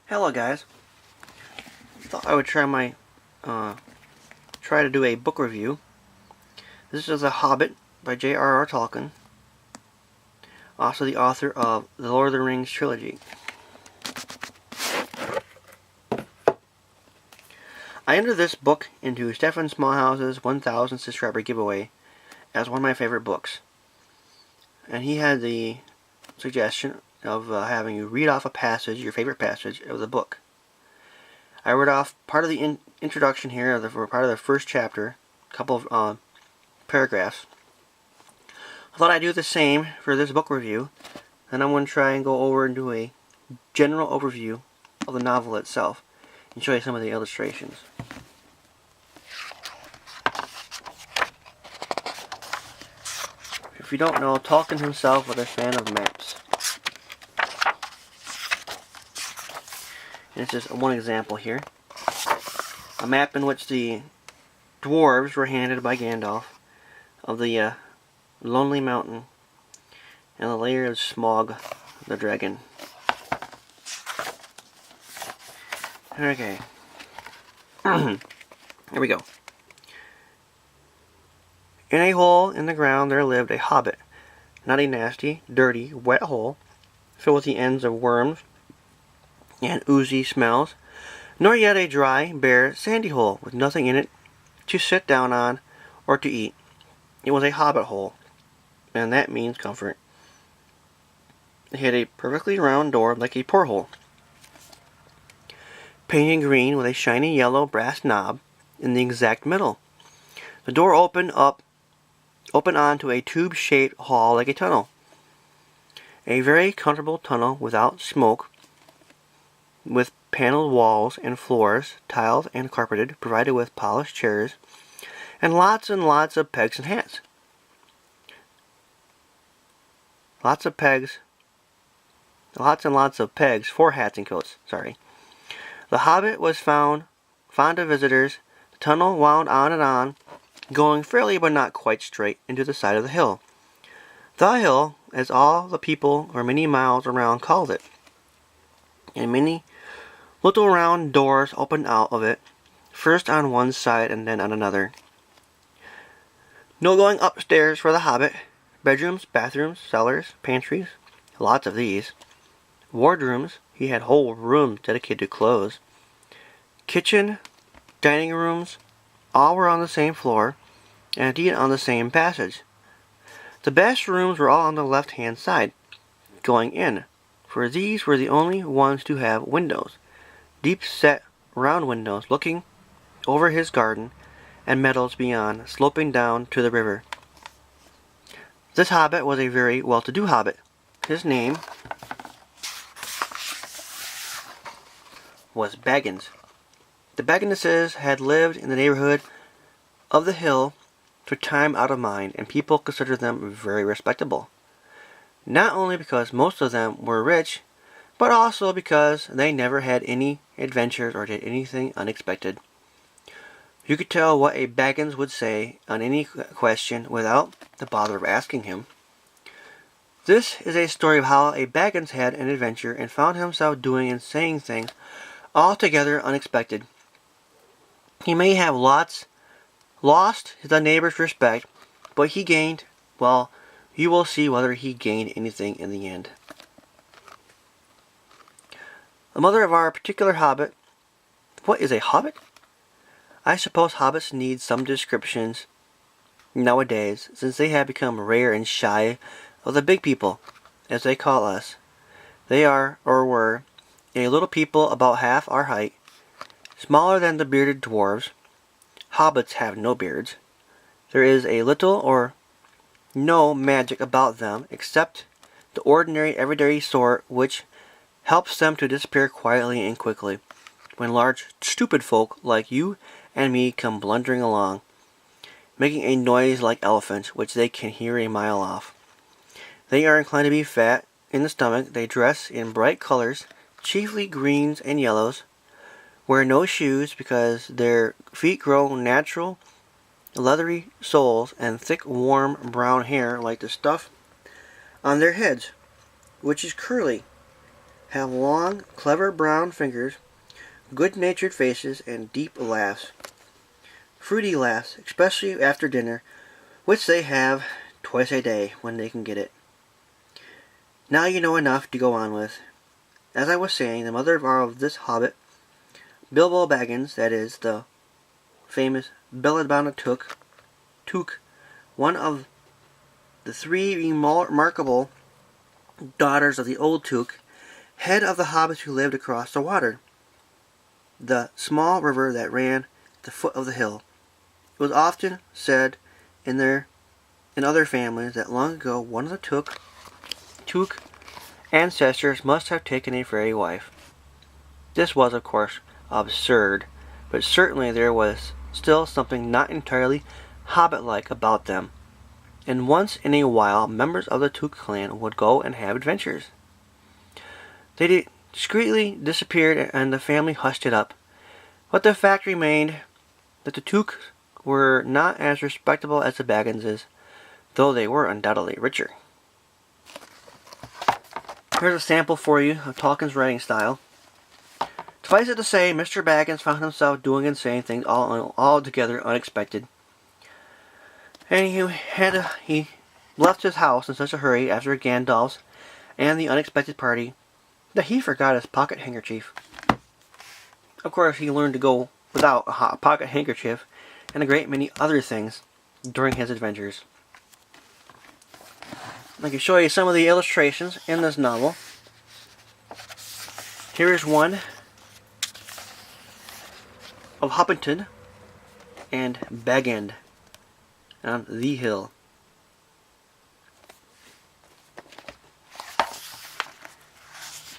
Hello guys. Thought I would try to do a book review. This is The Hobbit by J.R.R. Tolkien, also the author of the Lord of the Rings trilogy. I entered this book into Stephen Smallhouse's 1,000 subscriber giveaway as one of my favorite books, and he had the suggestion of having you read off a passage, your favorite passage of the book. I read off part of the introduction here, or part of the first chapter, a couple of paragraphs. I thought I'd do the same for this book review, and I'm going to try and go over and do a general overview of the novel itself, and show you some of the illustrations. If you don't know, Tolkien himself was a fan of maps. And it's just one example here. A map in which the dwarves were handed by Gandalf of the Lonely Mountain and the lair of Smaug the dragon. Okay. Here we go. In a hole in the ground there lived a hobbit, not a nasty, dirty, wet hole, filled with the ends of worms and oozy smells, nor yet a dry, bare, sandy hole with nothing in it to sit down on or to eat. It was a hobbit hole, and that means comfort. It had a perfectly round door like a porthole, painted green with a shiny yellow brass knob in the exact middle. The door opened onto a tube-shaped hall like a tunnel. A very comfortable tunnel without smoke, with paneled walls and floors, tiled and carpeted, provided with polished chairs, and lots of pegs and hats. Lots of pegs for hats and coats, sorry. The hobbit was fond of visitors. The tunnel wound on and on, going fairly but not quite straight into the side of the hill. The hill, as all the people for many miles around called it, and many little round doors opened out of it, first on one side and then on another. No going upstairs for the hobbit. Bedrooms, bathrooms, cellars, pantries, lots of these. Wardrooms, he had whole rooms dedicated to clothes. Kitchen, dining rooms, all were on the same floor, and indeed on the same passage. The best rooms were all on the left-hand side, going in, for these were the only ones to have windows, deep-set round windows looking over his garden and meadows beyond, sloping down to the river. This hobbit was a very well-to-do hobbit. His name was Baggins. The Bagginses had lived in the neighborhood of the hill for time out of mind, and people considered them very respectable. Not only because most of them were rich, but also because they never had any adventures or did anything unexpected. You could tell what a Baggins would say on any question without the bother of asking him. This is a story of how a Baggins had an adventure and found himself doing and saying things altogether unexpected. He may have lost the neighbor's respect, but he gained, well, you will see whether he gained anything in the end. The mother of our particular hobbit. What is a hobbit? I suppose hobbits need some descriptions nowadays, since they have become rare and shy of the big people, as they call us. They are, or were, a little people about half our height, smaller than the bearded dwarves. Hobbits have no beards. There is a little or no magic about them, except the ordinary everyday sort which helps them to disappear quietly and quickly when large stupid folk like you and me come blundering along, making a noise like elephants which they can hear a mile off. They are inclined to be fat in the stomach. They dress in bright colors, chiefly greens and yellows, wear no shoes because their feet grow natural leathery soles, and thick warm brown hair like the stuff on their heads, which is curly have long, clever brown fingers, good-natured faces, and deep laughs. Fruity laughs, especially after dinner, which they have twice a day when they can get it. Now you know enough to go on with. As I was saying, the mother of this hobbit, Bilbo Baggins, that is, the famous Belladonna Took, one of the three remarkable daughters of the old Took, head of the hobbits who lived across the water, the small river that ran at the foot of the hill. It was often said in other families that long ago one of the Took ancestors must have taken a fairy wife. This was, of course, absurd, but certainly there was still something not entirely hobbit-like about them, and once in a while members of the Took clan would go and have adventures. They discreetly disappeared and the family hushed it up, but the fact remained that the Tooks were not as respectable as the Bagginses, though they were undoubtedly richer. Here's a sample for you of Tolkien's writing style. Suffice it to say, Mr. Baggins found himself doing and saying things altogether unexpected. And he left his house in such a hurry after Gandalf's and the unexpected party that he forgot his pocket handkerchief. Of course, he learned to go without a pocket handkerchief and a great many other things during his adventures. I can show you some of the illustrations in this novel. Here is one of Hobbiton and Bag-End on the hill.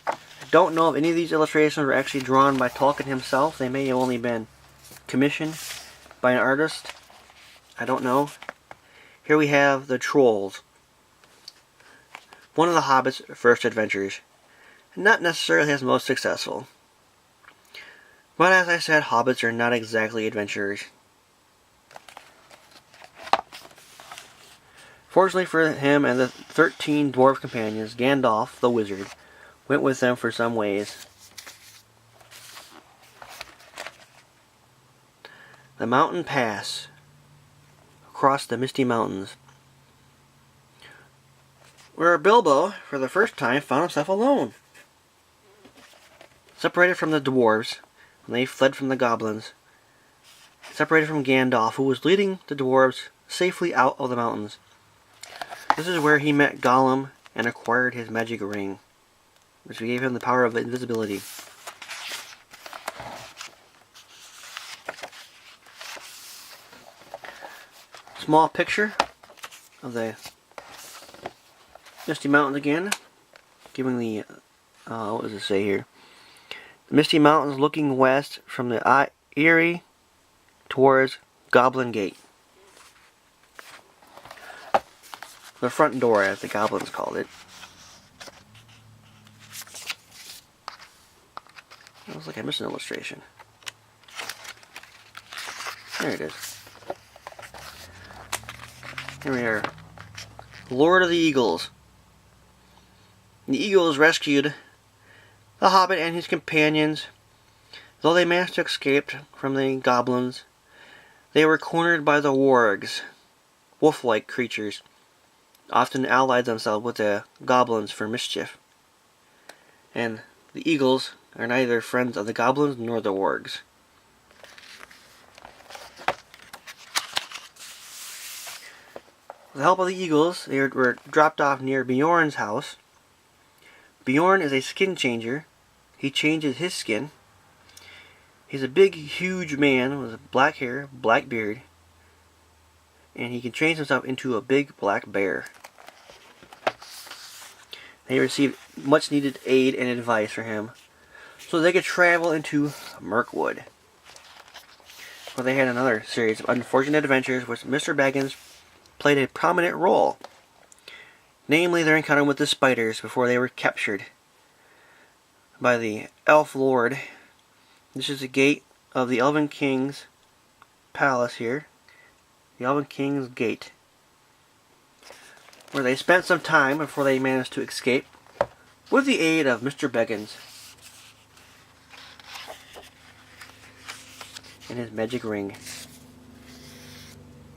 I don't know if any of these illustrations were actually drawn by Tolkien himself. They may have only been commissioned by an artist. I don't know. Here we have the Trolls. One of the Hobbit's first adventures. Not necessarily his most successful. But as I said, Hobbits are not exactly adventurers. Fortunately for him and the 13 dwarf companions, Gandalf, the wizard, went with them for some ways. The mountain pass across the misty mountains, where Bilbo, for the first time, found himself alone. Separated from the dwarves, when they fled from the goblins. Separated from Gandalf, who was leading the dwarves safely out of the mountains. This is where he met Gollum and acquired his magic ring, which gave him the power of invisibility. Small picture of the Misty Mountains again, giving the, what does it say here? The Misty Mountains looking west from the Eyrie towards Goblin Gate. The front door, as the goblins called it. It looks like I missed an illustration. There it is. Here we are. Lord of the Eagles. The Eagles rescued the Hobbit and his companions. Though they managed to escape from the goblins, they were cornered by the wargs, wolf-like creatures, often allied themselves with the goblins for mischief. And the Eagles are neither friends of the goblins nor the wargs. With the help of the Eagles, they were dropped off near Bjorn's house. Bjorn is a skin changer. He changes his skin. He's a big, huge man with black hair, black beard, and he can change himself into a big black bear. They received much needed aid and advice from him, so they could travel into Mirkwood, where they had another series of unfortunate adventures which Mr. Baggins played a prominent role. Namely, their encounter with the spiders before they were captured by the Elf Lord. This is the gate of the Elven King's palace here. The Elven King's Gate, where they spent some time before they managed to escape with the aid of Mr. Beggins and his magic ring.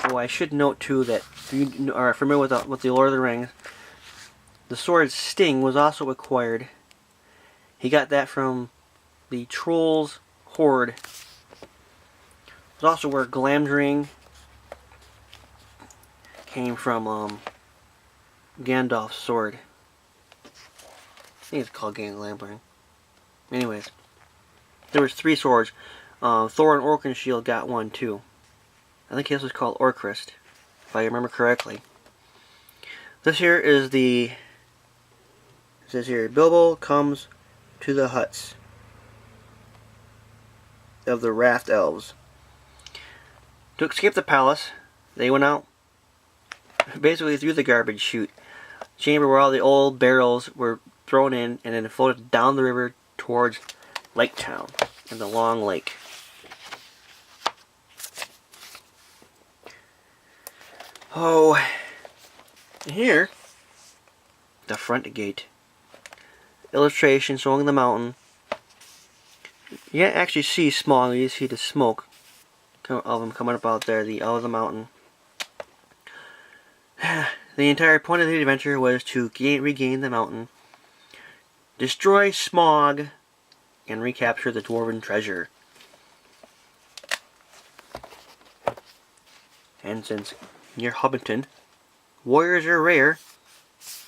Oh, I should note too that if you are familiar with the Lord of the Rings, the sword's sting was also acquired. He got that from the Trolls Hoard. It's also where Glamdring came from, Gandalf's sword. I think it's called Glamdring. Anyways, there was 3 swords. Thor and Oakenshield got one too. I think his was called Orcrist, if I remember correctly. This here is it says here, Bilbo comes to the huts of the Raft Elves. To escape the palace, they went out basically through the garbage chute chamber where all the old barrels were thrown in and then floated down the river towards Lake Town and the Long Lake. Oh, here, the front gate. Illustration showing the mountain. You can't actually see Smaug, you see the smoke of them coming up out there, out of the mountain. The entire point of the adventure was to regain the mountain, destroy Smaug, and recapture the dwarven treasure. And since near Hobbiton, warriors are rare,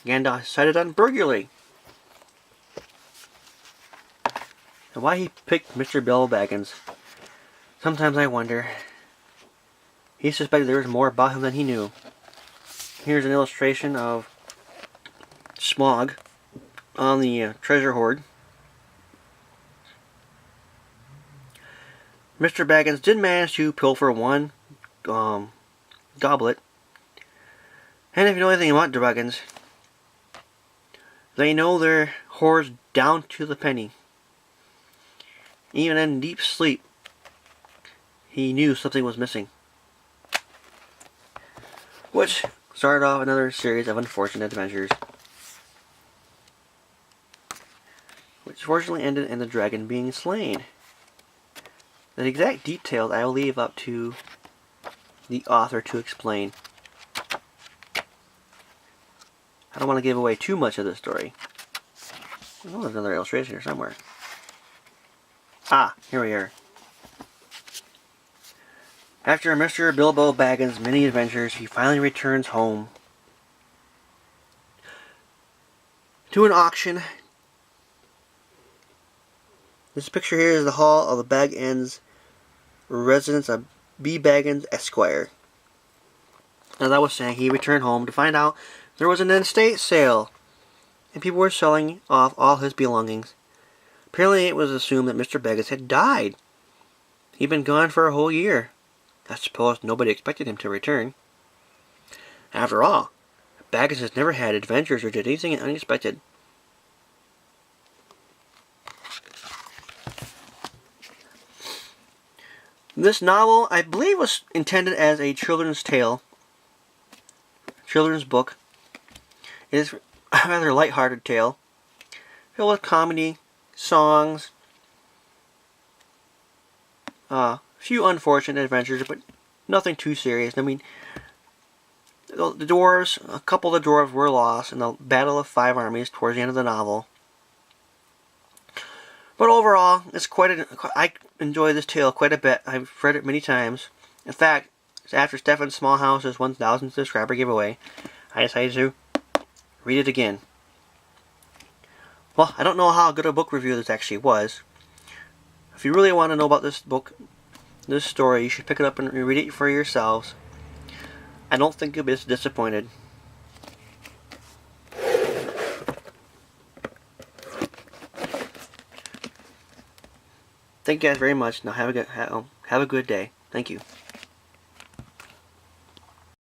Gandalf decided on burglary. And why he picked Mr. Bilbo Baggins, sometimes I wonder. He suspected there was more about him than he knew. Here's an illustration of Smaug on the treasure hoard. Mr. Baggins did manage to pilfer one goblet. And if you know anything about dragons, they know their hoards down to the penny. Even in deep sleep, he knew something was missing. Which started off another series of unfortunate adventures, which fortunately ended in the dragon being slain. The exact details I will leave up to the author to explain. I don't want to give away too much of the story. Oh, there's another illustration here somewhere. Ah, here we are. After Mr. Bilbo Baggins' many adventures, he finally returns home to an auction. This picture here is the hall of the Baggins residence of B. Baggins, Esquire. As I was saying, he returned home to find out there was an estate sale, and people were selling off all his belongings. Apparently it was assumed that Mr. Baggins had died. He'd been gone for a whole year. I suppose nobody expected him to return. After all, Baggins has never had adventures or did anything unexpected. This novel, I believe, was intended as a children's tale, children's book. It is a rather light-hearted tale, filled with comedy, songs, a few unfortunate adventures, but nothing too serious. I mean, the dwarves, a couple of the dwarves were lost in the Battle of Five Armies towards the end of the novel. But overall, I enjoy this tale quite a bit. I've read it many times. In fact, after Stephen Smallhouse's 1,000 subscriber giveaway, I decided to read it again. Well, I don't know how good a book review this actually was. If you really want to know about this book, this story, you should pick it up and read it for yourselves. I don't think you'll be disappointed. Thank you guys very much. Now have a good day. Thank you.